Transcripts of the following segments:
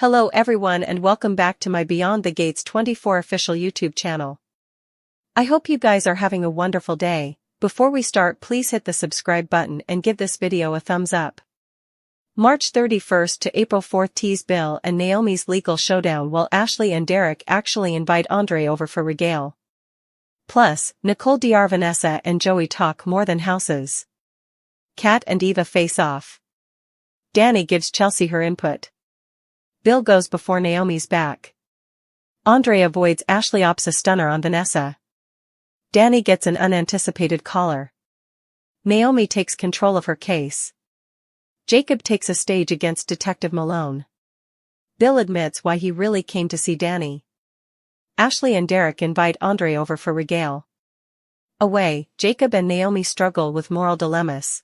Hello everyone and welcome back to my Beyond the Gates 24 official YouTube channel. I hope you guys are having a wonderful day. Before we start, please hit the subscribe button and give this video a thumbs up. March 31st to April 4th tease Bill and Naomi's legal showdown while Ashley and Derek actually invite Andre over for regale. Plus, Nicole Dr. Vanessa and Joey talk more than houses. Kat and Eva face off. Danny gives Chelsea her input. Bill goes before Naomi's back. Andre avoids Ashley opts a stunner on Vanessa. Danny gets an unanticipated caller. Naomi takes control of her case. Jacob takes a stage against Detective Malone. Bill admits why he really came to see Danny. Ashley and Derek invite Andre over for regale. Away, Jacob and Naomi struggle with moral dilemmas.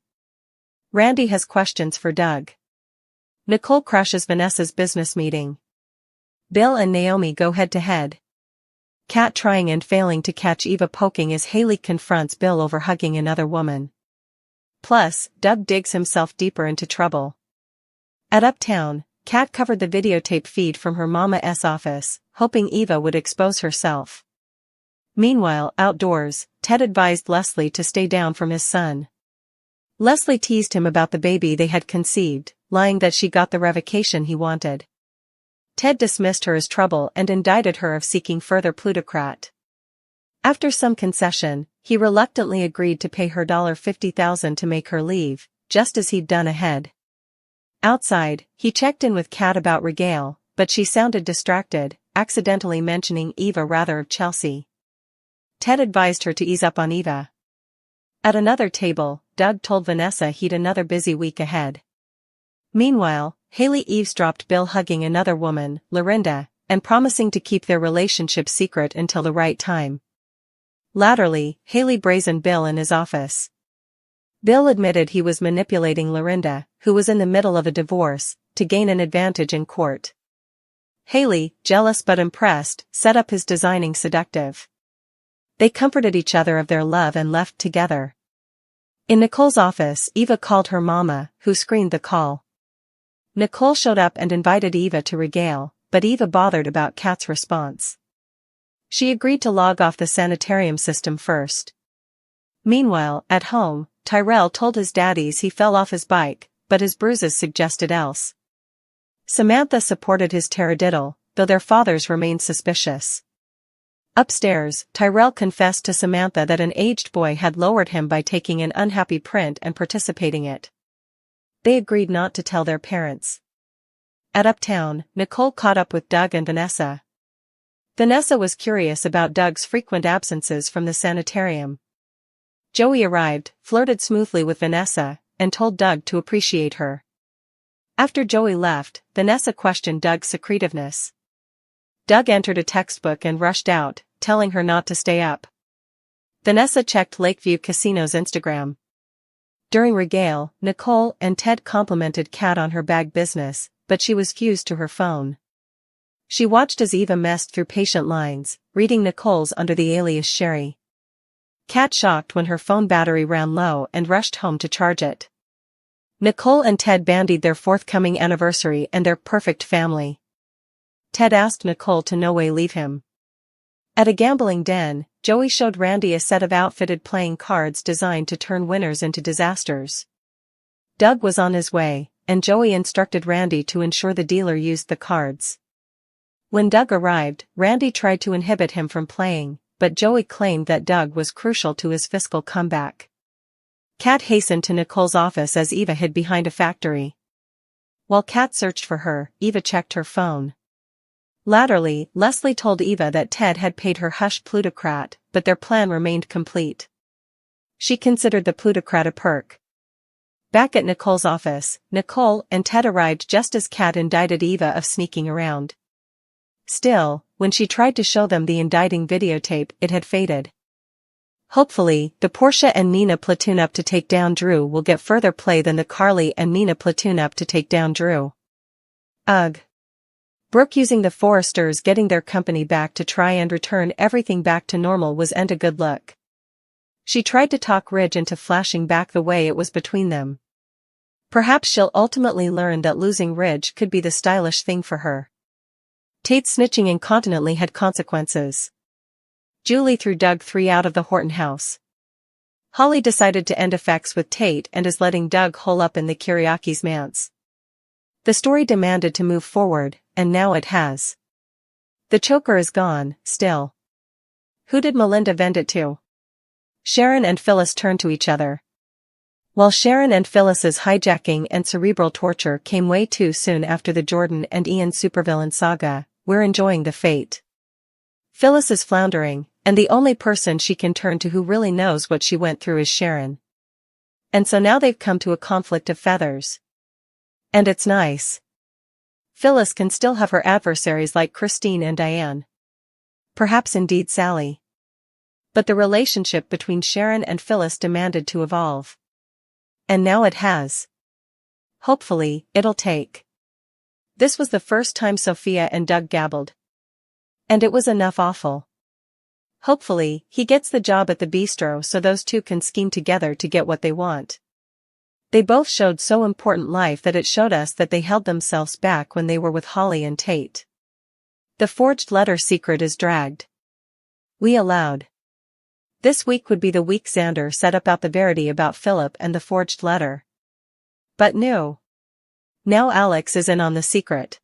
Randy has questions for Doug. Nicole crashes Vanessa's business meeting. Bill and Naomi go head-to-head. Kat trying and failing to catch Eva poking as Haley confronts Bill over hugging another woman. Plus, Doug digs himself deeper into trouble. At Uptown, Kat covered the videotape feed from her mama's office, hoping Eva would expose herself. Meanwhile, outdoors, Ted advised Leslie to stay down from his son. Leslie teased him about the baby they had conceived, lying that she got the revocation he wanted. Ted dismissed her as trouble and indicted her of seeking further plutocrat. After some concession, he reluctantly agreed to pay her $50,000 to make her leave, just as he'd done ahead. Outside, he checked in with Kat about regale, but she sounded distracted, accidentally mentioning Eva rather of Chelsea. Ted advised her to ease up on Eva. At another table, Doug told Vanessa he'd another busy week ahead. Meanwhile, Haley eavesdropped Bill hugging another woman, Lorinda, and promising to keep their relationship secret until the right time. Latterly, Haley brazened Bill in his office. Bill admitted he was manipulating Lorinda, who was in the middle of a divorce, to gain an advantage in court. Haley, jealous but impressed, set up his designing seductive. They comforted each other of their love and left together. In Nicole's office, Eva called her mama, who screened the call. Nicole showed up and invited Eva to regale, but Eva bothered about Kat's response. She agreed to log off the sanitarium system first. Meanwhile, at home, Tyrell told his daddies he fell off his bike, but his bruises suggested else. Samantha supported his taradiddle, though their fathers remained suspicious. Upstairs, Tyrell confessed to Samantha that an aged boy had lowered him by taking an unhappy print and participating it. They agreed not to tell their parents. At Uptown, Nicole caught up with Doug and Vanessa. Vanessa was curious about Doug's frequent absences from the sanitarium. Joey arrived, flirted smoothly with Vanessa, and told Doug to appreciate her. After Joey left, Vanessa questioned Doug's secretiveness. Doug entered a textbook and rushed out, telling her not to stay up. Vanessa checked Lakeview Casino's Instagram. During regale, Nicole and Ted complimented Kat on her bag business, but she was fused to her phone. She watched as Eva messed through patient lines, reading Nicole's under the alias Sherry. Kat shocked when her phone battery ran low and rushed home to charge it. Nicole and Ted bandied their forthcoming anniversary and their perfect family. Ted asked Nicole to no way leave him. At a gambling den, Joey showed Randy a set of outfitted playing cards designed to turn winners into disasters. Doug was on his way, and Joey instructed Randy to ensure the dealer used the cards. When Doug arrived, Randy tried to inhibit him from playing, but Joey claimed that Doug was crucial to his fiscal comeback. Kat hastened to Nicole's office as Eva hid behind a factory. While Kat searched for her, Eva checked her phone. Latterly, Leslie told Eva that Ted had paid her hush plutocrat, but their plan remained complete. She considered the plutocrat a perk. Back at Nicole's office, Nicole and Ted arrived just as Kat indicted Eva of sneaking around. Still, when she tried to show them the indicting videotape, it had faded. Hopefully, the Portia and Nina platoon up to take down Drew will get further play than the Carly and Nina platoon up to take down Drew. Ugh. Brooke using the Forresters getting their company back to try and return everything back to normal wasn't a good look. She tried to talk Ridge into flashing back the way it was between them. Perhaps she'll ultimately learn that losing Ridge could be the stylish thing for her. Tate's snitching incontinently had consequences. Julie threw Doug 3 out of the Horton house. Holly decided to end effects with Tate and is letting Doug hole up in the Kiriakis' manse. The story demanded to move forward, and now it has. The choker is gone, still. Who did Melinda vend it to? Sharon and Phyllis turned to each other. While Sharon and Phyllis's hijacking and cerebral torture came way too soon after the Jordan and Ian supervillain saga, we're enjoying the fate. Phyllis is floundering, and the only person she can turn to who really knows what she went through is Sharon. And so now they've come to a conflict of feathers. And it's nice. Phyllis can still have her adversaries like Christine and Diane. Perhaps indeed Sally. But the relationship between Sharon and Phyllis demanded to evolve. And now it has. Hopefully, it'll take. This was the first time Sophia and Doug gabbled. And it was enough awful. Hopefully, he gets the job at the bistro so those two can scheme together to get what they want. They both showed so important life that it showed us that they held themselves back when they were with Holly and Tate. The forged letter secret is dragged. We allowed. This week would be the week Xander set about the verity about Philip and the forged letter. But no. Now Alex is in on the secret.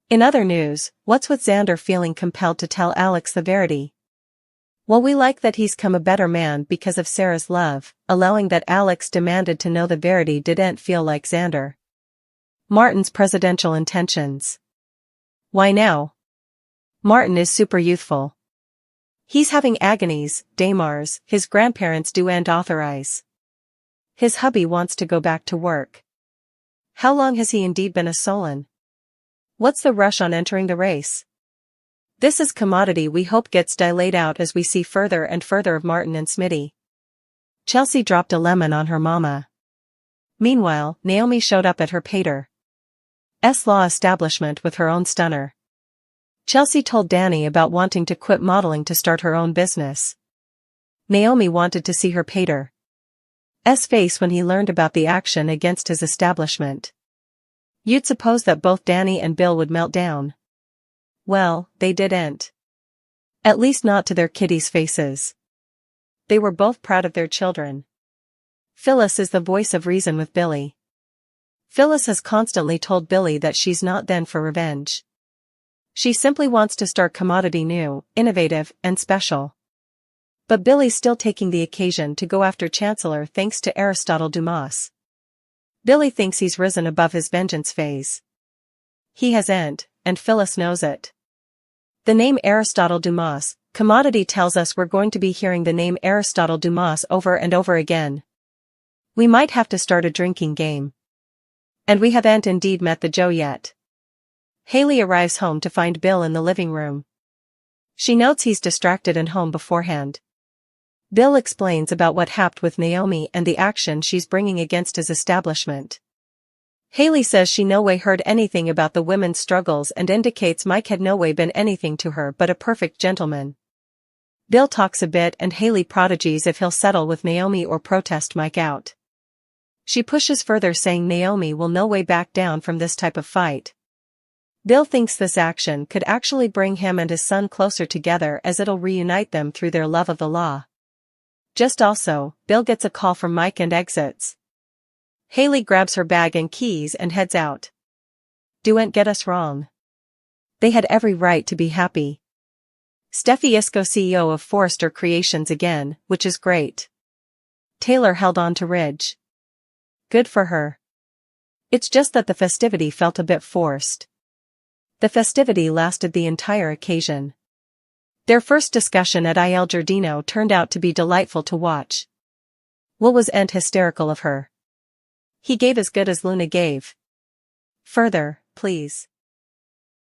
In other news, what's with Xander feeling compelled to tell Alex the verity? Well, we like that he's come a better man because of Sarah's love, allowing that Alex demanded to know the verity didn't feel like Xander. Martin's presidential intentions. Why now? Martin is super youthful. He's having agonies, Damars, his grandparents do and authorize. His hubby wants to go back to work. How long has he indeed been a Solon? What's the rush on entering the race? This is commodity we hope gets dilated out as we see further and further of Martin and Smitty. Chelsea dropped a lemon on her mama. Meanwhile, Naomi showed up at her pater's law establishment with her own stunner. Chelsea told Danny about wanting to quit modeling to start her own business. Naomi wanted to see her pater's face when he learned about the action against his establishment. You'd suppose that both Danny and Bill would melt down. Well, they didn't. At least not to their kiddies' faces. They were both proud of their children. Phyllis is the voice of reason with Billy. Phyllis has constantly told Billy that she's not then for revenge. She simply wants to start commodity new, innovative, and special. But Billy's still taking the occasion to go after Chancellor thanks to Aristotle Dumas. Billy thinks he's risen above his vengeance phase. He hasn't, and Phyllis knows it. The name Aristotle Dumas, commodity tells us we're going to be hearing the name Aristotle Dumas over and over again. We might have to start a drinking game. And we haven't indeed met the Joe yet. Haley arrives home to find Bill in the living room. She notes he's distracted and home beforehand. Bill explains about what happened with Naomi and the action she's bringing against his establishment. Haley says she no way heard anything about the women's struggles and indicates Mike had no way been anything to her but a perfect gentleman. Bill talks a bit and Haley prodigies if he'll settle with Naomi or protest Mike out. She pushes further saying Naomi will no way back down from this type of fight. Bill thinks this action could actually bring him and his son closer together as it'll reunite them through their love of the law. Just also, Bill gets a call from Mike and exits. Haley grabs her bag and keys and heads out. Don't get us wrong. They had every right to be happy. Steffi Isco CEO of Forrester Creations again, which is great. Taylor held on to Ridge. Good for her. It's just that the festivity felt a bit forced. The festivity lasted the entire occasion. Their first discussion at Il Giardino turned out to be delightful to watch. Will was hysterical of her. He gave as good as Luna gave. Further, please.